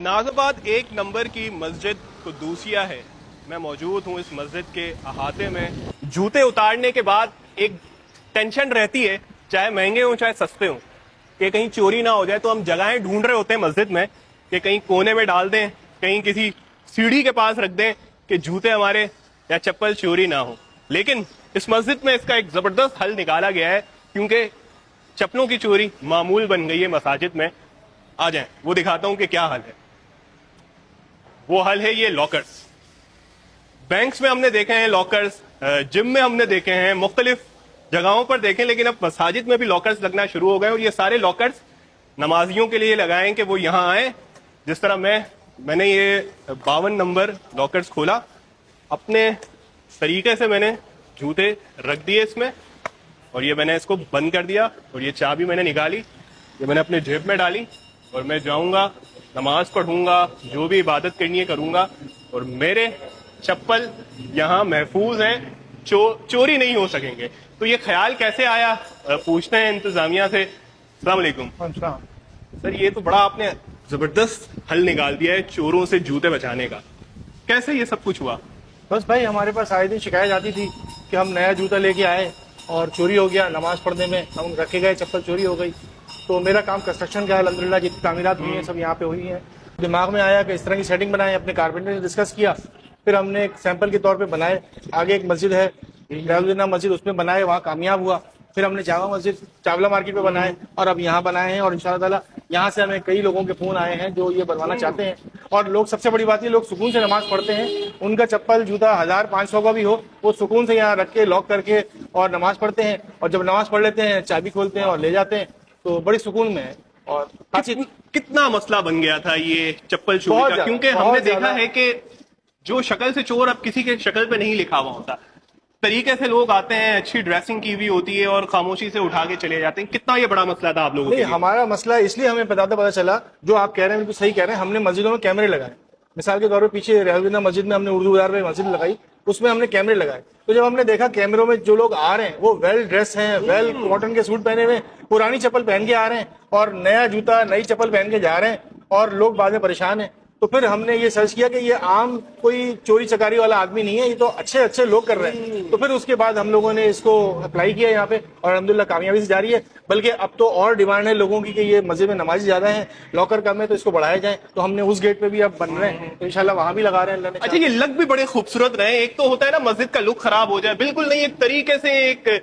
नाज़ाबाद एक नंबर की मस्जिद कुद्दूसिया है। मैं मौजूद हूँ इस मस्जिद के अहाते में। जूते उतारने के बाद एक टेंशन रहती है, चाहे महंगे हों चाहे सस्ते हों, कि कहीं चोरी ना हो जाए। तो हम जगहें ढूंढ रहे होते हैं मस्जिद में कि कहीं कोने में डाल दें, कहीं किसी सीढ़ी के पास रख दें कि जूते हमारे या चप्पल चोरी ना हो। लेकिन इस मस्जिद में इसका एक ज़बरदस्त हल निकाला गया है, क्योंकि चप्पलों की चोरी मामूल बन गई है मसाजिद में। आ जाएं, वो दिखाता हूँ कि क्या हल है। वो हल है ये लॉकर्स। बैंक्स में हमने देखे हैं लॉकर्स, जिम में हमने देखे हैं, मुख्तलिफ जगहों पर देखें, लेकिन अब मसाजिद में भी लॉकर्स लगना शुरू हो गए। और ये सारे लॉकर्स नमाजियों के लिए लगाएं कि वो यहाँ आए। जिस तरह मैंने ये 52 नंबर लॉकर्स खोला, अपने तरीके से मैंने जूते रख दिए इसमें, और ये मैंने इसको बंद कर दिया, और ये चाबी मैंने निकाली, ये मैंने अपने जेब में डाली, और मैं जाऊंगा, नमाज पढ़ूंगा, जो भी इबादत करनी है करूंगा, और मेरे चप्पल यहाँ महफूज हैं, चोरी नहीं हो सकेंगे। तो ये ख्याल कैसे आया, पूछते हैं इंतजामिया से। अस्सलाम वालेकुम सर, ये तो बड़ा आपने जबरदस्त हल निकाल दिया है चोरों से जूते बचाने का। कैसे ये सब कुछ हुआ? बस भाई, हमारे पास आए दिन शिकायत आती थी कि हम नया जूता लेके आए और चोरी हो गया, नमाज पढ़ने में हम रखे गए चप्पल चोरी हो गई। तो मेरा काम कंस्ट्रक्शन का है, अल्हम्दुलिल्लाह जितनी तामीरात हुई हैं सब यहाँ पे हुई हैं। दिमाग में आया कि इस तरह की सेटिंग बनाए, अपने कारपेंटर से डिस्कस किया, फिर हमने एक सैंपल के तौर पे बनाए। आगे एक मस्जिद है रहमतुल्लाह मस्जिद, उसमें बनाए, वहाँ कामयाब हुआ। फिर हमने जामा मस्जिद चावला मार्केट पे बनाए, और अब यहाँ बनाए हैं। और इंशाअल्लाह ताला यहाँ से हमें कई लोगों के फ़ोन आए हैं जो ये बनवाना चाहते हैं। और लोग, सबसे बड़ी बात ये, लोग सुकून से नमाज पढ़ते हैं। उनका चप्पल जूता 1500 का भी हो, वो सुकून से यहाँ रख के लॉक करके और नमाज पढ़ते हैं। और जब नमाज पढ़ लेते हैं, चाबी खोलते हैं और ले जाते हैं, तो बड़ी सुकून में है। और कितना मसला बन गया था ये चप्पल चोरी का, क्योंकि हमने देखा है कि जो शक्ल से चोर अब किसी के शक्ल पे नहीं लिखा हुआ होता, तरीके से लोग आते हैं, अच्छी ड्रेसिंग की हुई होती है और खामोशी से उठा के चले जाते हैं। कितना ये बड़ा मसला था आप लोगों के लिए? हमारा मसला इसलिए हमें पता चला, जो आप कह रहे हैं बिल्कुल सही कह रहे हैं। हमने मस्जिदों में कैमरे लगाए। मिसाल के तौर पर पीछे रहमतुल्लाह मस्जिद में हमने उर्दू बाजार में मस्जिद लगाई, उसमें हमने कैमरे लगाए। तो जब हमने देखा कैमरों में जो लोग आ रहे हैं वो वेल ड्रेस हैं, वेल कॉटन के सूट पहने हुए, पुरानी चप्पल पहन के आ रहे हैं और नया जूता नई चप्पल पहन के जा रहे हैं, और लोग बाद में परेशान हैं। तो फिर हमने ये सर्च किया कि ये आम कोई चोरी चकारी वाला आदमी नहीं है, ये तो अच्छे अच्छे लोग कर रहे हैं। तो फिर उसके बाद हम लोगों ने इसको अप्लाई किया यहाँ पे, और अल्हम्दुलिल्लाह कामयाबी से जारी है। बल्कि अब तो और डिमांड है लोगों की कि ये मस्जिद में नमाजी ज्यादा है, लॉकर कम है, तो इसको बढ़ाया जाए। तो हमने उस गेट पे भी अब बन रहे हैं, तो इंशाल्लाह वहां भी लगा रहे हैं। अच्छा, ये लग भी बड़े खूबसूरत रहे। एक तो होता है ना मस्जिद का लुक खराब हो जाए, बिल्कुल नहीं, एक तरीके से एक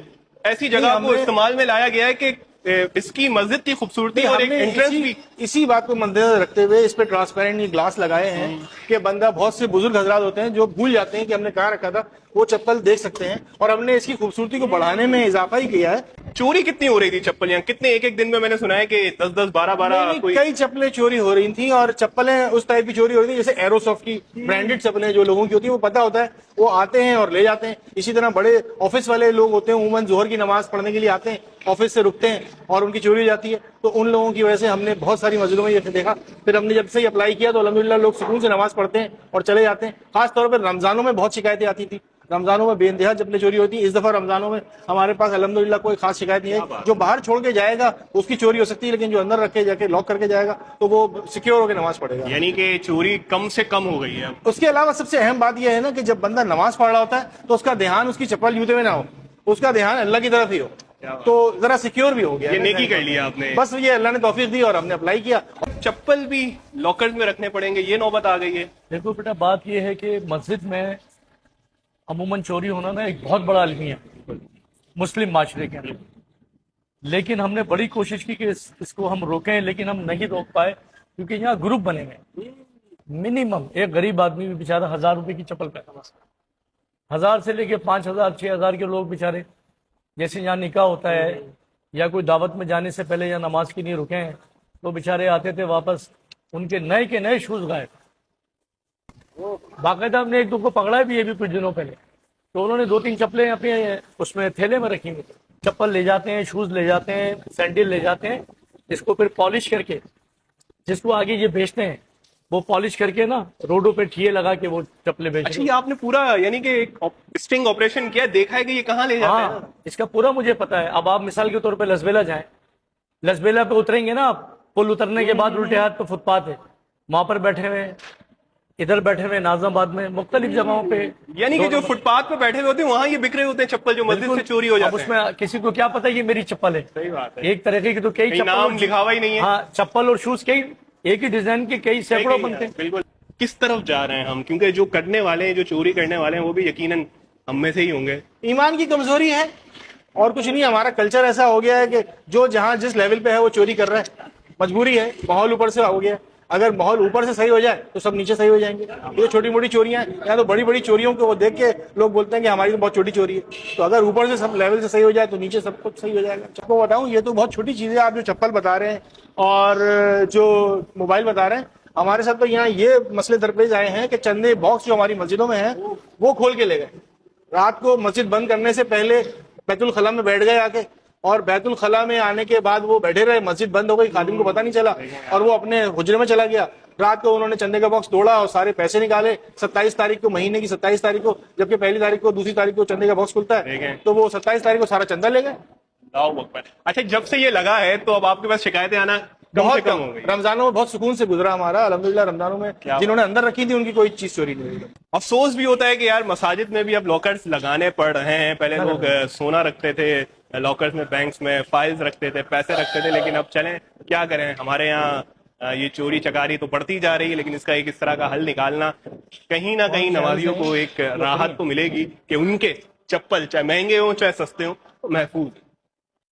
ऐसी जगह को इस्तेमाल में लाया गया है कि इसकी मस्जिद की खूबसूरती और एक एंट्रेंस भी। इसी बात को मद्देनजर रखते हुए इस पे ट्रांसपेरेंट ग्लास लगाए हैं कि बंदा, बहुत से बुजुर्ग हजरात होते हैं जो भूल जाते हैं कि हमने कहाँ रखा था, वो चप्पल देख सकते हैं। और हमने इसकी खूबसूरती को बढ़ाने में इजाफा ही किया है। चोरी कितनी हो रही थी चप्पल यहाँ? कितने एक दिन में मैंने सुना है कि 10-10, 12-12 कई चप्पलें चोरी हो रही थी। और चप्पलें उस टाइप की चोरी हो रही थी जैसे एरोसॉफ्ट की ब्रांडेड चप्पलें जो लोगों की होती है, वो पता होता है, वो आते हैं और ले जाते हैं। इसी तरह बड़े ऑफिस वाले लोग होते हैं, उमूमन जोहर की नमाज पढ़ने के लिए आते हैं, ऑफिस से रुकते हैं और उनकी चोरी हो जाती है। तो उन लोगों की वजह से हमने बहुत सारी मस्जिदों में ये देखा। फिर हमने जब से अप्लाई किया तो अल्हम्दुलिल्लाह लोग सुकून से नमाज पढ़ते हैं और चले जाते हैं। खास तौर पर रमजानों में बहुत शिकायतें आती थी, रमजानों में बेइंतहा चप्पलें चोरी होती। इस दफा रमजानों में हमारे पास अल्हम्दुलिल्लाह कोई खास शिकायत नहीं है। जो बाहर छोड़ के जाएगा उसकी चोरी हो सकती है, लेकिन जो अंदर रख के जाके लॉक करके जाएगा तो वो सिक्योर होकर नमाज पढ़ेगा। यानी कि चोरी कम से कम हो गई है। उसके अलावा सबसे अहम बात यह है ना कि जब बंदा नमाज पढ़ रहा होता है तो उसका ध्यान उसकी चप्पल जूते में ना हो, उसका ध्यान अल्लाह की तरफ ही हो, तो जरा सिक्योर भी हो गया। ये नेकी कर लिया आपने। बस ये अल्लाह ने तौफीक दी और हमने अप्लाई किया। चप्पल भी लॉकर्स में रखने पड़ेंगे, ये नौबत आ गई है। देखो बेटा, बात ये है कि मस्जिद में अमूमन चोरी होना ना एक बहुत बड़ा अलमिया है मुस्लिम माशरे के अंदर। लेकिन हमने बड़ी कोशिश की कि इसको हम रोकें, लेकिन हम नहीं रोक पाए, क्योंकि यहाँ ग्रुप बने हुए। मिनिमम एक गरीब आदमी भी बेचारा 1000 रुपये की चप्पल पहना, 1000 से लेके 5000, 6000 के लोग बेचारे, जैसे यहाँ निकाह होता है या कोई दावत में जाने से पहले या नमाज के लिए रुके हैं, तो बेचारे आते थे वापस, उनके नए के नए शूज गायब। बाकायदा हमने एक दो को पकड़ा भी है भी कुछ दिनों पहले, तो उन्होंने 2-3 चप्पलें अपने उसमें थैले में रखी हुई। चप्पल ले जाते हैं, शूज ले जाते हैं, सैंडल ले जाते हैं, इसको फिर पॉलिश करके जिसको आगे ये बेचते हैं वो पॉलिश करके ना रोडों पे ठिये लगा के वो चप्पलें बेच। अच्छा, ये आपने पूरा यानी कि एक स्टिंग ऑपरेशन किया, देखा है कि ये कहाँ ले जाते हैं? इसका पूरा मुझे पता है। अब आप मिसाल के तौर पे लसबेला जाएं, लसबेला पे उतरेंगे ना आप, पुल उतरने के बाद उल्टे हाथ पे फुटपाथ है, वहां पर बैठे हुए हैं, इधर बैठे हुए हैं नाज़ाबाद में, मुख्तलिफ जगहों पे। यानी कि जो फुटपाथ पे बैठे हुए होते हैं वहां ये बिखरे होते हैं चप्पल जो मस्जिद से चोरी हो अब जाते हैं। उसमें किसी को क्या पता ये मेरी चप्पल है। सही बात है, एक तरीके की तो कई कहीं चप्पल नाम और- लिखा हुआ ही नहीं है। हाँ, चप्पल और शूज कई एक ही डिजाइन के कई सैकड़ों बनते हैं। बिल्कुल। किस तरफ जा रहे हैं हम, क्योंकि जो करने वाले हैं, जो चोरी करने वाले हैं, वो भी यकीनन हम में से ही होंगे। ईमान की कमजोरी है और कुछ नहीं। हमारा कल्चर ऐसा हो गया है कि जो जहाँ जिस लेवल पे है वो चोरी कर रहा है, मजबूरी है, माहौल ऊपर से हो गया। अगर माहौल ऊपर से सही हो जाए तो सब नीचे सही हो जाएंगे। ये तो छोटी मोटी चोरियां हैं, या तो बड़ी बड़ी चोरियों को वो देख के लोग बोलते हैं कि हमारी तो बहुत छोटी चोरी है। तो अगर ऊपर से सब लेवल से सही हो जाए तो नीचे सब कुछ सही हो जाएगा। आपको बताऊं, ये तो बहुत छोटी चीज है। आप जो चप्पल बता रहे हैं और जो मोबाइल बता रहे हैं, हमारे साथ तो यहाँ ये मसले दरपेश आए हैं कि चंदे बॉक्स जो हमारी मस्जिदों में है वो खोल के ले गए। रात को मस्जिद बंद करने से पहले बैतुल खला में बैठ गए आके, और बैतुल खला में आने के बाद वो बैठे रहे, मस्जिद बंद हो गई, खादिम को पता नहीं चला और वो अपने हुजरे में चला गया। रात को उन्होंने चंदे का बॉक्स तोड़ा और सारे पैसे निकाले। 27 तारीख को, महीने की 27 तारीख को, जबकि पहली तारीख को, दूसरी तारीख को चंदे का बॉक्स खुलता है, तो वो 27 तारीख को सारा चंदा ले गए। अल्लाहू अकबर। अच्छा, जब से ये लगा है तो अब आपके पास शिकायतें आना कम से बहुत कम कम। हो गई। रमजानों में बहुत सुकून से गुजरा हमारा, अल्हम्दुलिल्लाह। रमजानों में जिन्होंने अंदर रखी थी उनकी कोई चीज चोरी नहीं हुई। अफसोस भी होता है कि यार मसाजिद में भी अब लॉकर्स लगाने पड़ रहे हैं। पहले लोग सोना रखते थे लॉकर्स में, बैंक्स में फाइल्स रखते थे, पैसे रखते थे, लेकिन अब चलें क्या करें, हमारे यहाँ ये चोरी चकारी तो बढ़ती जा रही है। लेकिन इसका एक इस तरह का हल निकालना, कहीं ना कहीं नमाजियों को एक राहत तो मिलेगी कि उनके चप्पल चाहे महंगे हों चाहे सस्ते हों, महफूज